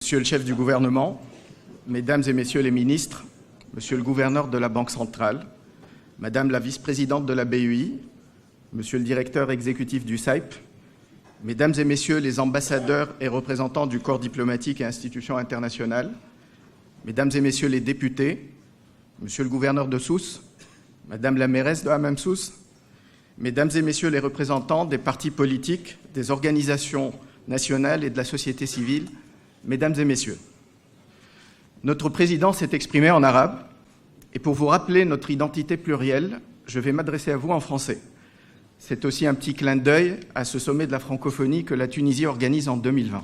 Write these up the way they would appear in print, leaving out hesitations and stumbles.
Monsieur le chef du gouvernement, mesdames et messieurs les ministres, monsieur le gouverneur de la Banque centrale, madame la vice-présidente de la BEI, monsieur le directeur exécutif du SAIP, mesdames et messieurs les ambassadeurs et représentants du corps diplomatique et institutions internationales, mesdames et messieurs les députés, monsieur le gouverneur de Sousse, madame la mairesse de Hammam Sousse, mesdames et messieurs les représentants des partis politiques, des organisations nationales et de la société civile, mesdames et messieurs. Notre président s'est exprimé en arabe et pour vous rappeler notre identité plurielle, je vais m'adresser à vous en français. C'est aussi un petit clin d'œil à ce sommet de la francophonie que la Tunisie organise en 2020.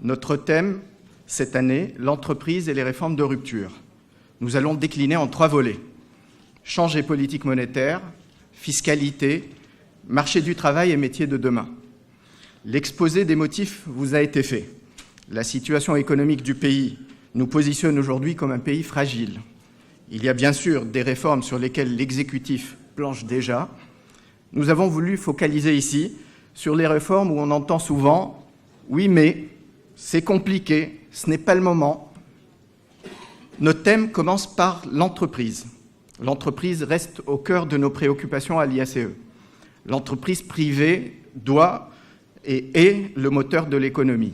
Notre thème, cette année, l'entreprise et les réformes de rupture. Nous allons décliner en 3 volets. Changer politique monétaire, fiscalité, marché du travail et métiers de demain. L'exposé des motifs vous a été fait. La situation économique du pays nous positionne aujourd'hui comme un pays fragile. Il y a bien sûr des réformes sur lesquelles l'exécutif planche déjà. Nous avons voulu focaliser ici sur les réformes où on entend souvent « oui, mais c'est compliqué, ce n'est pas le moment ». Notre thème commence par l'entreprise. L'entreprise reste au cœur de nos préoccupations à l'IACE. L'entreprise privée doit et est le moteur de l'économie.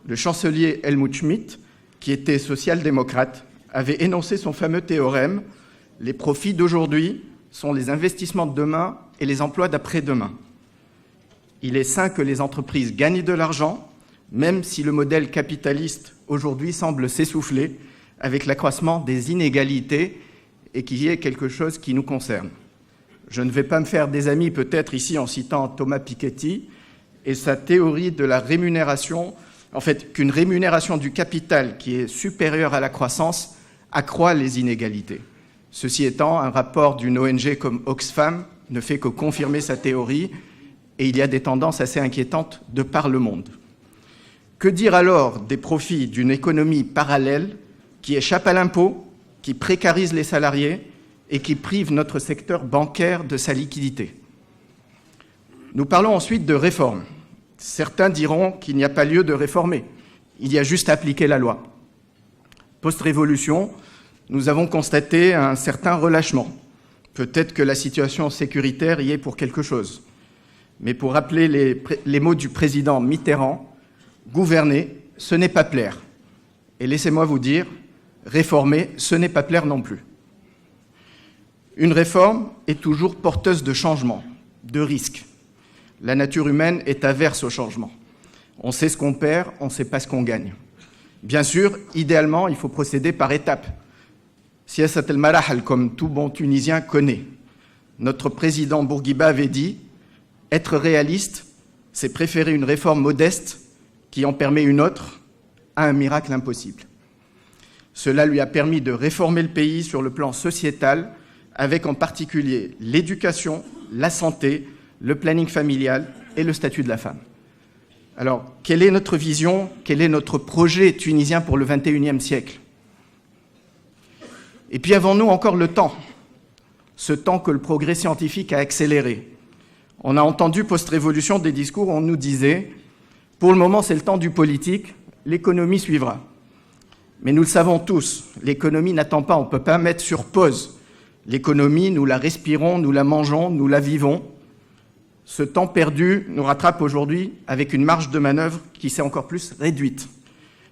Le chancelier Helmut Schmidt, qui était social-démocrate, avait énoncé son fameux théorème « Les profits d'aujourd'hui sont les investissements de demain et les emplois d'après-demain ». Il est sain que les entreprises gagnent de l'argent, même si le modèle capitaliste aujourd'hui semble s'essouffler avec l'accroissement des inégalités et qui est quelque chose qui nous concerne. Je ne vais pas me faire des amis peut-être ici en citant Thomas Piketty et sa théorie de la rémunération, en fait, qu'une rémunération du capital qui est supérieure à la croissance accroît les inégalités. Ceci étant, un rapport d'une ONG comme Oxfam ne fait que confirmer sa théorie et il y a des tendances assez inquiétantes de par le monde. Que dire alors des profits d'une économie parallèle qui échappe à l'impôt, qui précarise les salariés et qui prive notre secteur bancaire de sa liquidité? Nous parlons ensuite de réforme. Certains diront qu'il n'y a pas lieu de réformer, il y a juste à appliquer la loi. Post-révolution, nous avons constaté un certain relâchement. Peut-être que la situation sécuritaire y est pour quelque chose. Mais pour rappeler les mots du président Mitterrand, gouverner, ce n'est pas plaire. Et laissez-moi vous dire, réformer, ce n'est pas plaire non plus. Une réforme est toujours porteuse de changements, de risques. La nature humaine est averse au changement. On sait ce qu'on perd, on ne sait pas ce qu'on gagne. Bien sûr, idéalement, il faut procéder par étapes. Siyasat el-Marahal, comme tout bon Tunisien connaît. Notre président Bourguiba avait dit « Être réaliste, c'est préférer une réforme modeste qui en permet une autre à un miracle impossible. » Cela lui a permis de réformer le pays sur le plan sociétal, avec en particulier l'éducation, la santé, le planning familial et le statut de la femme. Alors, quelle est notre vision, quel est notre projet tunisien pour le XXIe siècle? Et puis avons-nous encore le temps, ce temps que le progrès scientifique a accéléré? On a entendu post-révolution des discours où on nous disait « pour le moment c'est le temps du politique, l'économie suivra ». Mais nous le savons tous, l'économie n'attend pas, on ne peut pas mettre sur pause. L'économie, nous la respirons, nous la mangeons, nous la vivons. Ce temps perdu nous rattrape aujourd'hui avec une marge de manœuvre qui s'est encore plus réduite.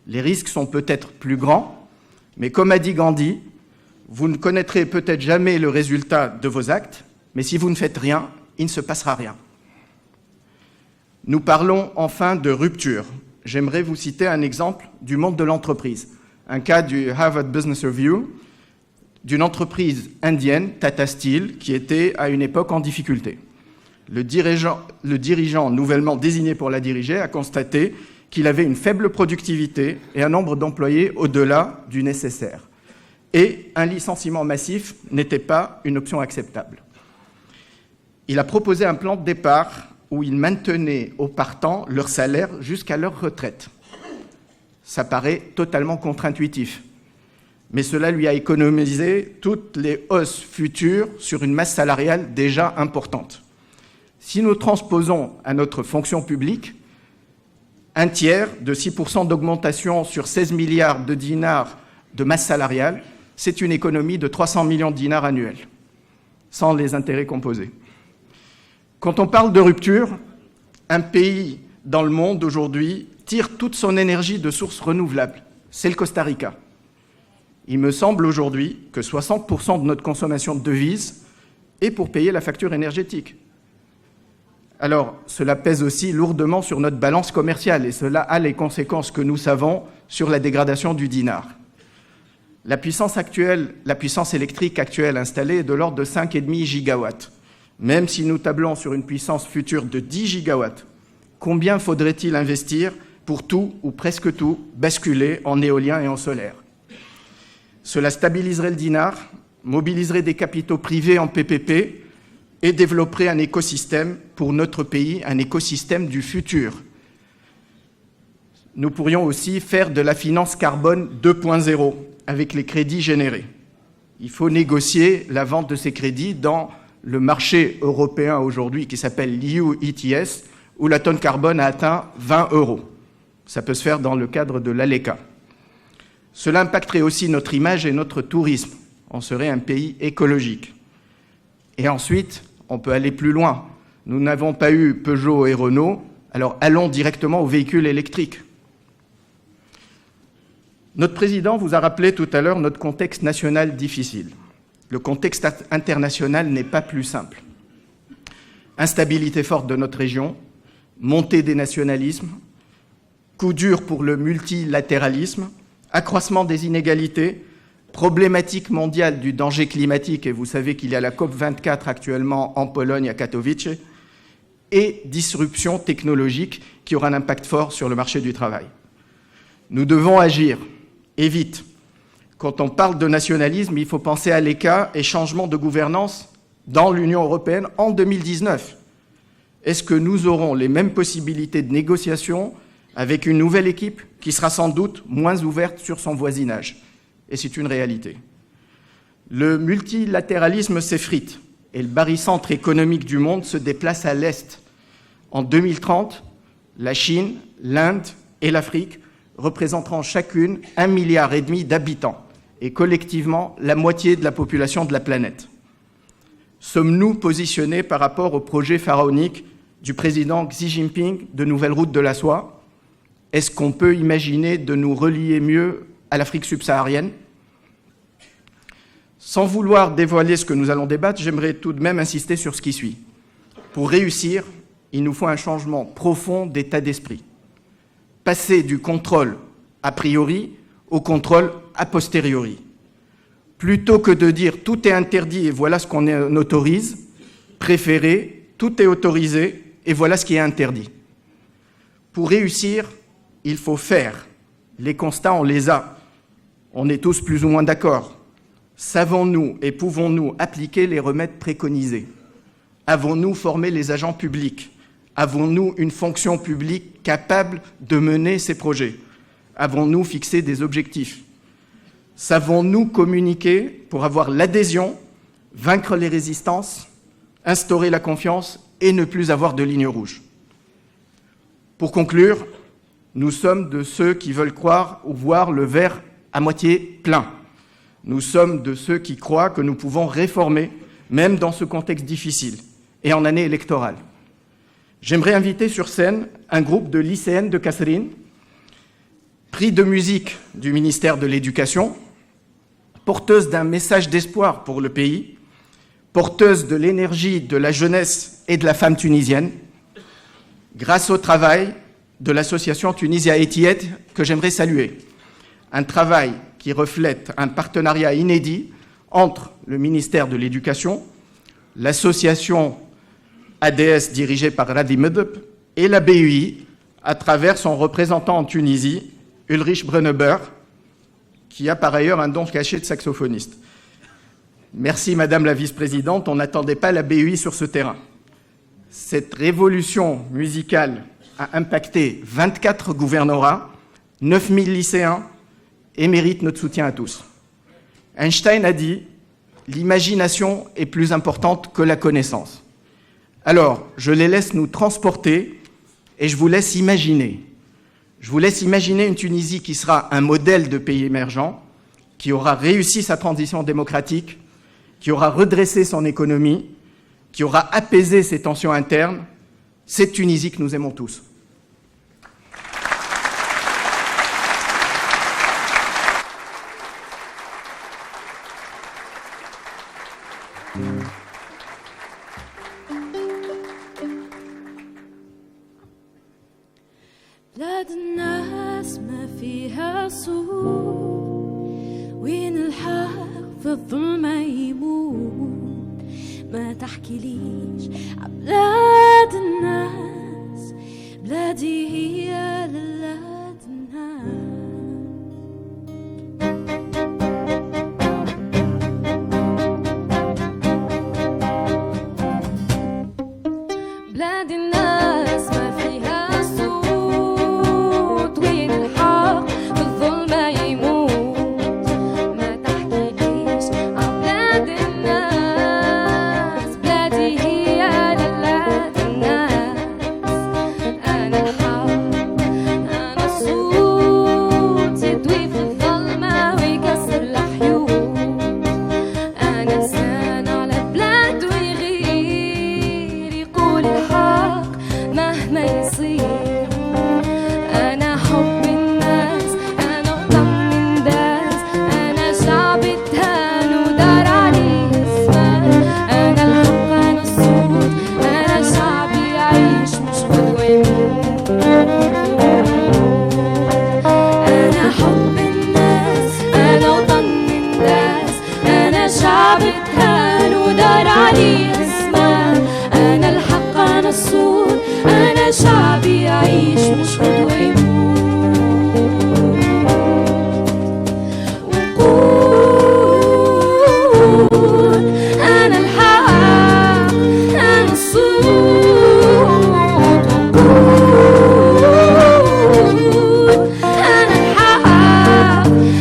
Les risques sont peut-être plus grands, mais comme a dit Gandhi, vous ne connaîtrez peut-être jamais le résultat de vos actes, mais si vous ne faites rien, il ne se passera rien. Nous parlons enfin de rupture. J'aimerais vous citer un exemple du monde de l'entreprise, un cas du Harvard Business Review, d'une entreprise indienne, Tata Steel, qui était à une époque en difficulté. Le dirigeant nouvellement désigné pour la diriger a constaté qu'il avait une faible productivité et un nombre d'employés au-delà du nécessaire. Et un licenciement massif n'était pas une option acceptable. Il a proposé un plan de départ où il maintenait aux partants leur salaire jusqu'à leur retraite. Ça paraît totalement contre-intuitif. Mais cela lui a économisé toutes les hausses futures sur une masse salariale déjà importante. Si nous transposons à notre fonction publique, Un tiers de 6% d'augmentation sur 16 milliards de dinars de masse salariale, c'est une économie de 300 millions de dinars annuels, sans les intérêts composés. Quand on parle de rupture, un pays dans le monde aujourd'hui tire toute son énergie de sources renouvelables. C'est le Costa Rica. Il me semble aujourd'hui que 60% de notre consommation de devises est pour payer la facture énergétique. Alors, cela pèse aussi lourdement sur notre balance commerciale et cela a les conséquences que nous savons sur la dégradation du dinar. La puissance électrique actuelle installée est de l'ordre de 5,5 gigawatts. Même si nous tablons sur une puissance future de 10 gigawatts, combien faudrait-il investir pour tout ou presque tout basculer en éolien et en solaire? Cela stabiliserait le dinar, mobiliserait des capitaux privés en PPP et développerait un écosystème pour notre pays, un écosystème du futur. Nous pourrions aussi faire de la finance carbone 2.0 avec les crédits générés. Il faut négocier la vente de ces crédits dans le marché européen aujourd'hui qui s'appelle l'EU ETS, où la tonne carbone a atteint 20 €. Ça peut se faire dans le cadre de l'ALECA. Cela impacterait aussi notre image et notre tourisme. On serait un pays écologique. Et ensuite, on peut aller plus loin. Nous n'avons pas eu Peugeot et Renault, alors allons directement aux véhicules électriques. Notre président vous a rappelé tout à l'heure notre contexte national difficile. Le contexte international n'est pas plus simple. Instabilité forte de notre région, montée des nationalismes, coup dur pour le multilatéralisme, accroissement des inégalités, problématique mondiale du danger climatique, et vous savez qu'il y a la COP24 actuellement en Pologne à Katowice, et disruption technologique qui aura un impact fort sur le marché du travail. Nous devons agir, et vite. Quand on parle de nationalisme, il faut penser à l'ECA et changement de gouvernance dans l'Union européenne en 2019. Est-ce que nous aurons les mêmes possibilités de négociation avec une nouvelle équipe qui sera sans doute moins ouverte sur son voisinage? Et c'est une réalité. Le multilatéralisme s'effrite et le barycentre économique du monde se déplace à l'Est. En 2030, la Chine, l'Inde et l'Afrique représenteront chacune 1,5 milliard d'habitants et collectivement la moitié de la population de la planète. Sommes-nous positionnés par rapport au projet pharaonique du président Xi Jinping de nouvelles routes de la soie? Est-ce qu'on peut imaginer de nous relier mieux à l'Afrique subsaharienne? Sans vouloir dévoiler ce que nous allons débattre, j'aimerais tout de même insister sur ce qui suit. Pour réussir, il nous faut un changement profond d'état d'esprit. Passer du contrôle a priori au contrôle a posteriori. Plutôt que de dire tout est interdit et voilà ce qu'on autorise, préférez tout est autorisé et voilà ce qui est interdit. Pour réussir, il faut faire. Les constats, on les a. On est tous plus ou moins d'accord. Savons-nous et pouvons-nous appliquer les remèdes préconisés? Avons-nous formé les agents publics? Avons-nous une fonction publique capable de mener ces projets? Avons-nous fixé des objectifs? Savons-nous communiquer pour avoir l'adhésion, vaincre les résistances, instaurer la confiance et ne plus avoir de ligne rouge? Pour conclure, nous sommes de ceux qui veulent croire ou voir le verre à moitié plein. Nous sommes de ceux qui croient que nous pouvons réformer, même dans ce contexte difficile et en année électorale. J'aimerais inviter sur scène un groupe de lycéennes de Kasserine, prix de musique du ministère de l'Éducation, porteuses d'un message d'espoir pour le pays, porteuses de l'énergie de la jeunesse et de la femme tunisienne, grâce au travail de l'association Tunisia Etiet que j'aimerais saluer. Un travail qui reflète un partenariat inédit entre le ministère de l'Éducation, l'association ADS dirigée par Radi Medep et la BUI à travers son représentant en Tunisie, Ulrich Brunneber, qui a par ailleurs un don caché de saxophoniste. Merci Madame la Vice-Présidente, on n'attendait pas la BUI sur ce terrain. Cette révolution musicale a impacté 24 gouvernorats, 9000 lycéens et mérite notre soutien à tous. Einstein a dit « L'imagination est plus importante que la connaissance ». Alors, je les laisse nous transporter et je vous laisse imaginer. Je vous laisse imaginer une Tunisie qui sera un modèle de pays émergent, qui aura réussi sa transition démocratique, qui aura redressé son économie, qui aura apaisé ses tensions internes. Cette Tunisie que nous aimons tous. بلاد الناس ما فيها سوء، وين الحق في الظلمة يموت. ما تحكي ليش عبلاد الناس، بلادي هي لولاد الناس. بلاد الناس ما فيها سود، وين الحق في الظلمة يموت. ما تحكي ليش عبلاد الناس، بلادي هي لولاد الناس. أنا الحق أنا الصوت يدوي في الظلمة ويكسر الحيوط. أنا لسان على بلاد ويغير يقول الحق مهما يصير. أنا حب الناس، أنا وطن الناس، أنا شعب اتهان ودار عليه اسمان. أنا الحق أنا الصوت، أنا شعبي يعيش مش غدوة يموت. أنا حب الناس، أنا وطن الناس، أنا شعب اتهان ودار عليه اسمان. أنا الحق أنا الصوت، أنا شعبي يعيش مش غدوة يموت. وقول أنا الحق أنا الصوت. وقول أنا الحق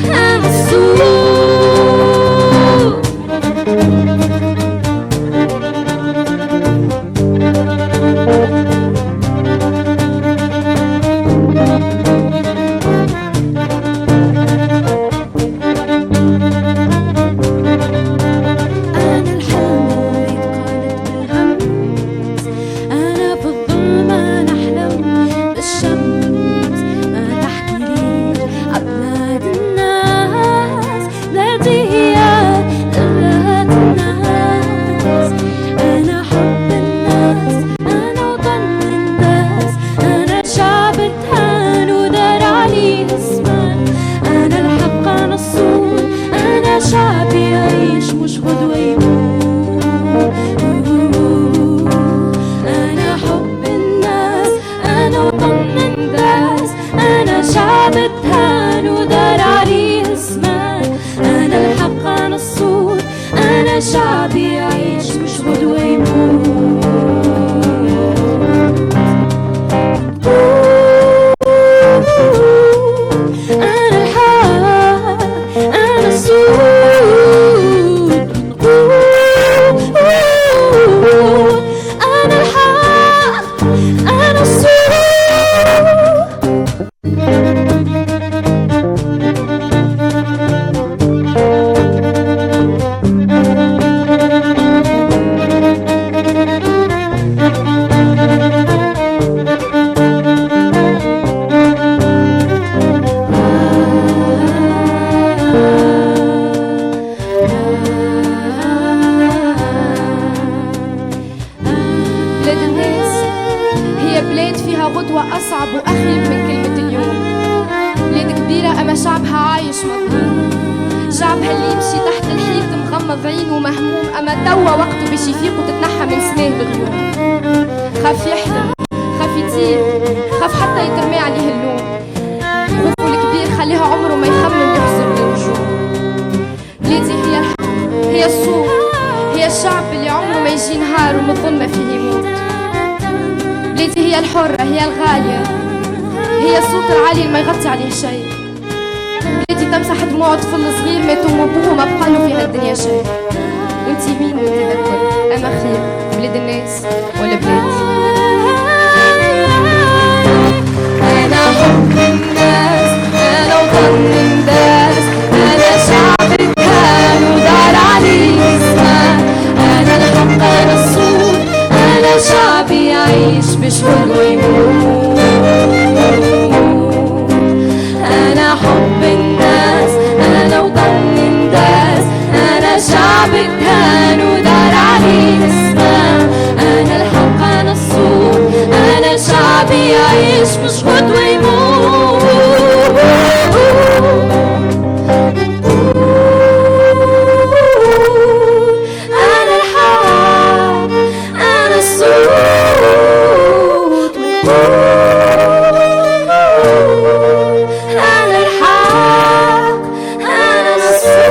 أنا الصوت. أنا الحلم اللي اتقالت بالهمس، أنا في الظلمة نحلم بالشمس. ما تحكي ليش عبلاد الناس، بلادي هي لولاد الناس. أنا حب الناس، أنا وطن الناس، أنا شعب اتهان ودار عليه اسمان. أنا الحق أنا الصوت، أنا شعبي يعيش مش غدوة يموت. أنا حب الناس، أنا وطن الناس، أنا شعب اتهان ودار عليه اسمان. أنا الحق أنا الصوت، أنا شعبي يعيش مش غدوة يموت. أنا الحق أنا الصوت. أنا الحق أنا الصوت. بلاد الناس هي بلاد فيها غدوة أصعب وأخيب من كلمة اليوم. بلاد كبيرة أما شعبها عايش مظلوم. شعبها اللي يمشي تحت الحيط مغمض عينه ومهموم، أما توا وقته باش يفيق وتتنحى من سناه الغيوم. خاف يحلم، خاف يطير، خاف حتى يترمي عليه اللوم. خوفه الكبير خليها عمره ما يخمم يحزن للنجوم. بلادي هي الحق، هي الصوت، هي الشعب اللي عمره ما يجي نهار ومن الظلمة فيه يموت. بلادي هي الحرة، هي الغالية، هي الصوت العالي اللي ما يغطي عليه شيء. بلادي تمسح دموع طفل صغير مات أمه وأبوه ما بقاله في هالدنيا شيء. وانتي مين وانتي ذا الكل؟ أما خير بلاد الناس ولا بلاد؟ أنا حب ضل انداس. أنا شعب كان ودار عليه اسمه. أنا الحق أنا الصوت. أنا شعبي يعيش بشهود ويموت. أنا حب الناس. أنا وضل انداس. أنا شعب كان ودار عليه اسمه. أنا الحق أنا الصوت. أنا شعبي يعيش بشهود ويموت. أنا الحق أنا الصوت. أنا الحق أنا الصوت.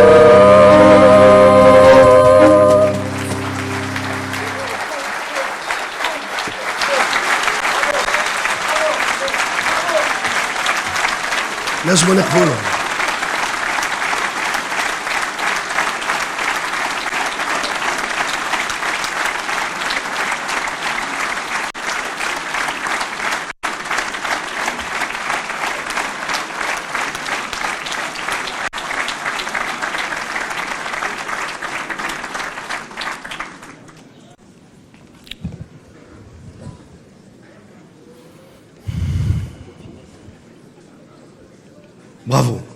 لازم نقبلهم. برافو.